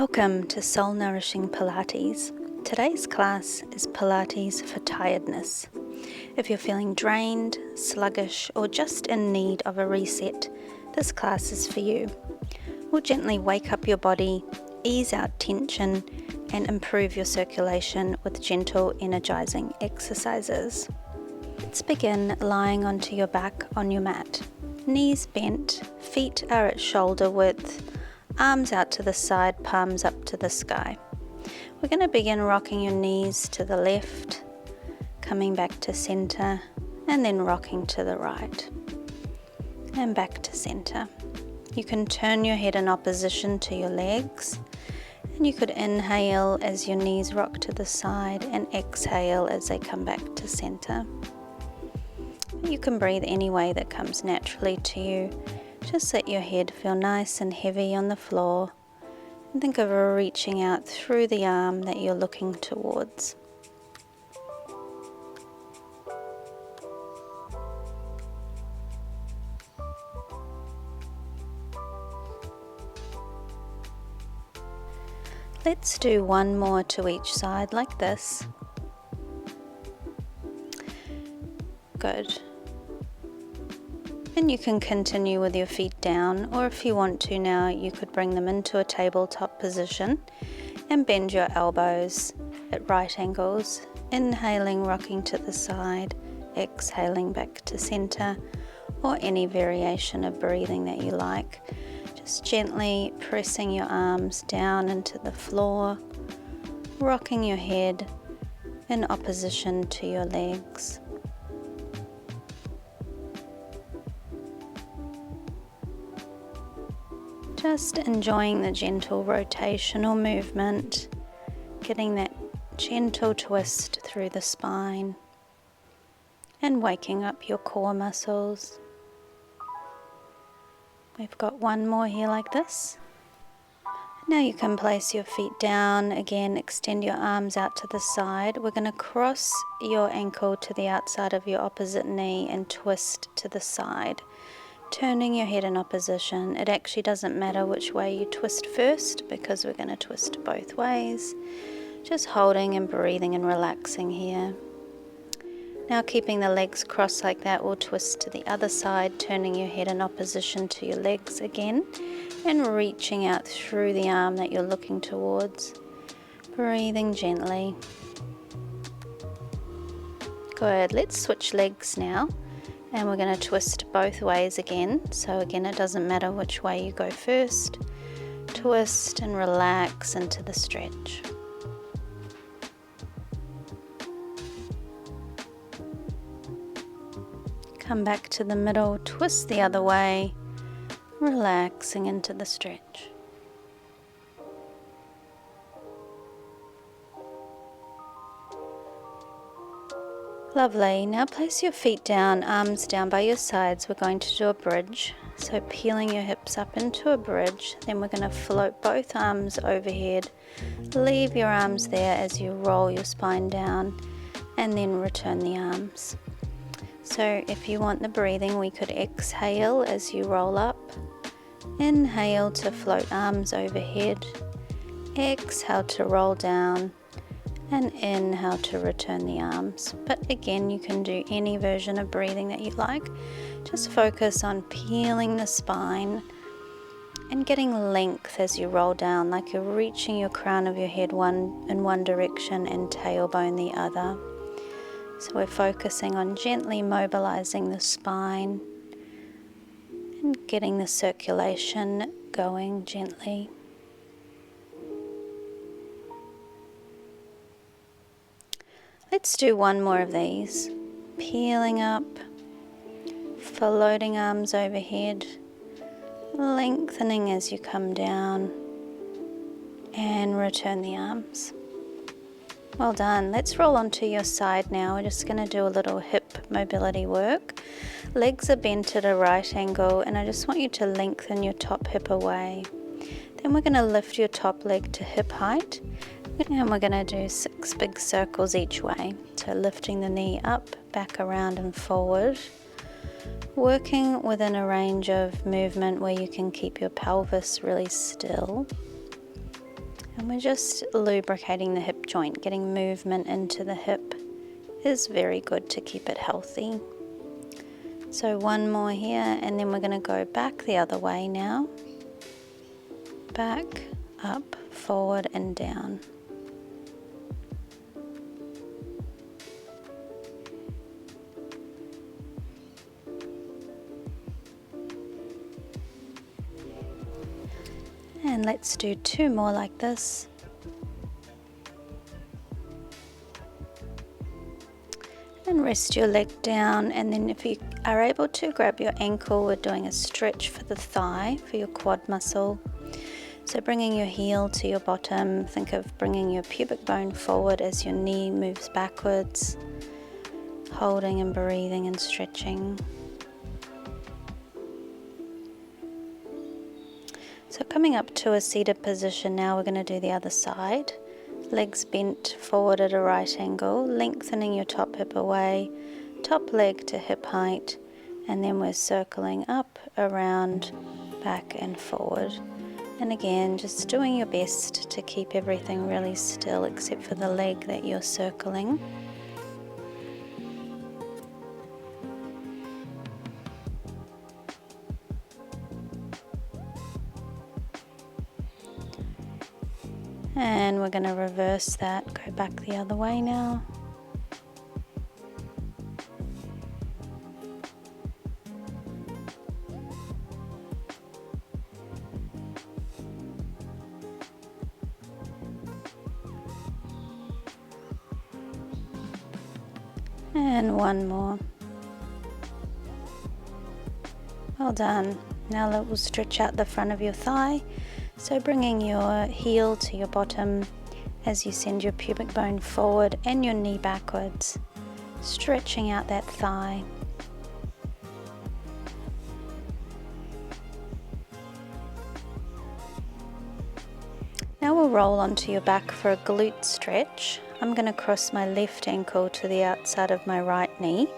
Welcome to Soul Nourishing Pilates. Today's class is Pilates for tiredness. If you're feeling drained, sluggish, or just in need of a reset, this class is for you. We'll gently wake up your body, ease out tension, and improve your circulation with gentle, energizing exercises. Let's begin lying onto your back on your mat. Knees bent, feet are at shoulder width, arms out to the side, palms up to the sky. We're going to begin rocking your knees to the left, coming back to center, and then rocking to the right, and back to center. You can turn your head in opposition to your legs, and you could inhale as your knees rock to the side and exhale as they come back to center. You can breathe any way that comes naturally to you. Just let your head feel nice and heavy on the floor, and think of reaching out through the arm that you're looking towards. Let's do one more to each side like this. Good. And you can continue with your feet down, or if you want to now, you could bring them into a tabletop position and bend your elbows at right angles, inhaling, rocking to the side, exhaling back to center, or any variation of breathing that you like. Just gently pressing your arms down into the floor, rocking your head in opposition to your legs. Just enjoying the gentle rotational movement, getting that gentle twist through the spine and waking up your core muscles. We've got one more here like this. Now you can place your feet down again, extend your arms out to the side. We're going to cross your ankle to the outside of your opposite knee and twist to the side, turning your head in opposition. It actually doesn't matter which way you twist first because we're going to twist both ways. Just holding and breathing and relaxing here. Now keeping the legs crossed like that, we'll twist to the other side, turning your head in opposition to your legs again and reaching out through the arm that you're looking towards. Breathing gently. Good. Let's switch legs now. And we're going to twist both ways again. So again, it doesn't matter which way you go first. Twist and relax into the stretch. Come back to the middle, twist the other way, relaxing into the stretch. Lovely. Now place your feet down, arms down by your sides. We're going to do a bridge. So peeling your hips up into a bridge. Then we're going to float both arms overhead. Leave your arms there as you roll your spine down and then return the arms. So if you want the breathing, we could exhale as you roll up. Inhale to float arms overhead. Exhale to roll down. And inhale to return the arms. But again, you can do any version of breathing that you like. Just focus on peeling the spine and getting length as you roll down, like you're reaching your crown of your head in one direction and tailbone the other. So we're focusing on gently mobilizing the spine and getting the circulation going gently. Let's do one more of these. Peeling up, floating arms overhead, lengthening as you come down, and return the arms. Well done. Let's roll onto your side now. We're just going to do a little hip mobility work. Legs are bent at a right angle, and I just want you to lengthen your top hip away. Then we're going to lift your top leg to hip height. And we're going to do 6 big circles each way. So lifting the knee up, back around and forward. Working within a range of movement where you can keep your pelvis really still. And we're just lubricating the hip joint. Getting movement into the hip is very good to keep it healthy. So one more here, and then we're going to go back the other way now. Back, up, forward and down. And let's do 2 more like this. And rest your leg down, and then if you are able to, grab your ankle. We're doing a stretch for the thigh, for your quad muscle. So bringing your heel to your bottom, think of bringing your pubic bone forward as your knee moves backwards, holding and breathing and stretching. So coming up to a seated position now, we're going to do the other side. Legs bent forward at a right angle, lengthening your top hip away, top leg to hip height, and then we're circling up, around, back and forward. And again, just doing your best to keep everything really still except for the leg that you're circling. And we're going to reverse that, go back the other way now. And one more. Well done. Now that will stretch out the front of your thigh. So bringing your heel to your bottom as you send your pubic bone forward and your knee backwards, stretching out that thigh. Now we'll roll onto your back for a glute stretch. I'm going to cross my left ankle to the outside of my right knee.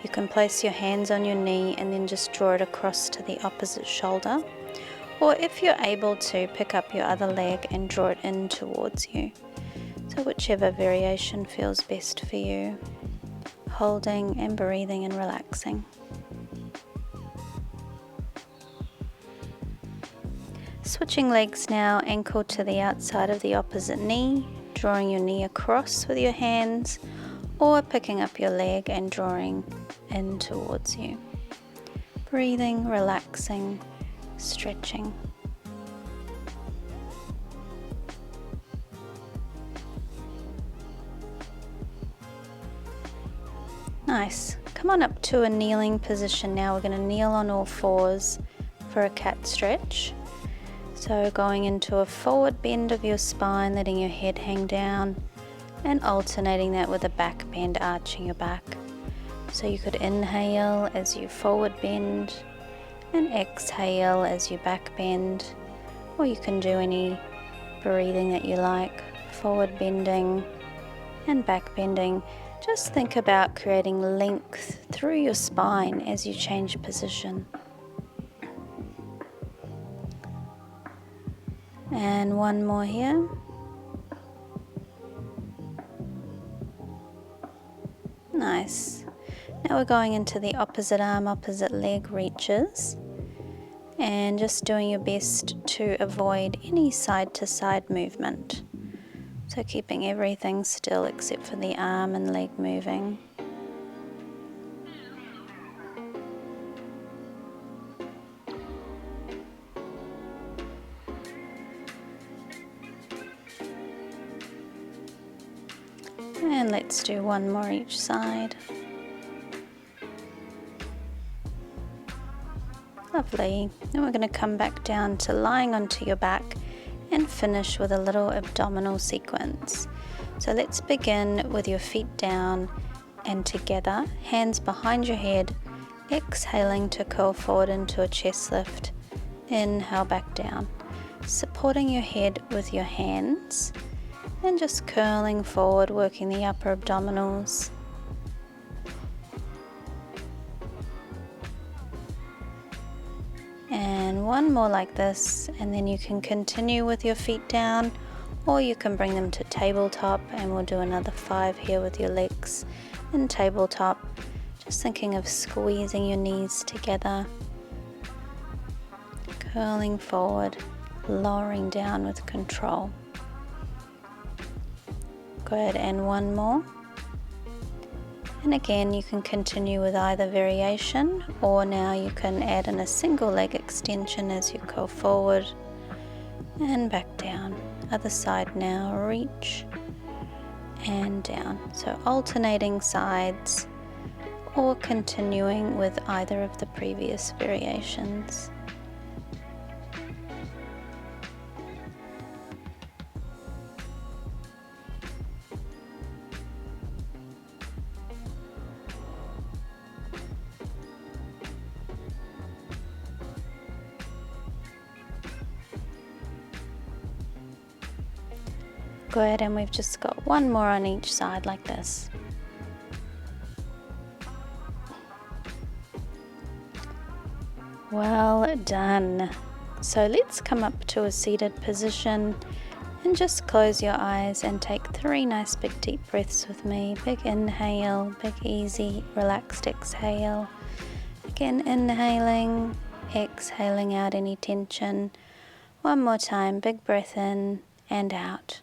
You can place your hands on your knee and then just draw it across to the opposite shoulder. Or if you're able to, pick up your other leg and draw it in towards you. So whichever variation feels best for you. Holding and breathing and relaxing. Switching legs now, ankle to the outside of the opposite knee, drawing your knee across with your hands, or picking up your leg and drawing in towards you. Breathing, relaxing, stretching. Nice. Come on up to a kneeling position now. We're going to kneel on all fours for a cat stretch. So going into a forward bend of your spine, letting your head hang down, and alternating that with a back bend, arching your back. So you could inhale as you forward bend and exhale as you back bend, or you can do any breathing that you like, forward bending and back bending. Just think about creating length through your spine as you change position. And one more here. Nice. Now we're going into the opposite arm, opposite leg reaches, and just doing your best to avoid any side to side movement. So keeping everything still except for the arm and leg moving. And let's do one more each side. Lovely. Then we're going to come back down to lying onto your back and finish with a little abdominal sequence. So let's begin with your feet down and together, hands behind your head, exhaling to curl forward into a chest lift. Inhale back down, supporting your head with your hands and just curling forward, working the upper abdominals. And one more like this, and then you can continue with your feet down, or you can bring them to tabletop, and we'll do another 5 here with your legs in tabletop. Just thinking of squeezing your knees together, curling forward, lowering down with control. Good, and one more. And again, you can continue with either variation, or now you can add in a single leg extension as you go forward and back down. Other side now, reach and down. So alternating sides, or continuing with either of the previous variations. Good, and we've just got one more on each side like this. Well done. So let's come up to a seated position and just close your eyes and take 3 nice big deep breaths with me. Big inhale, big easy relaxed exhale. Again, inhaling, exhaling out any tension. One more time, big breath in and out.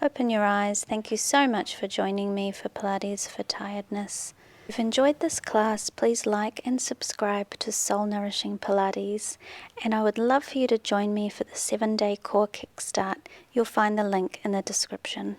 Open your eyes. Thank you so much for joining me for Pilates for Tiredness. If you've enjoyed this class, please like and subscribe to Soul Nourishing Pilates, and I would love for you to join me for the 7-day Core Kickstart. You'll find the link in the description.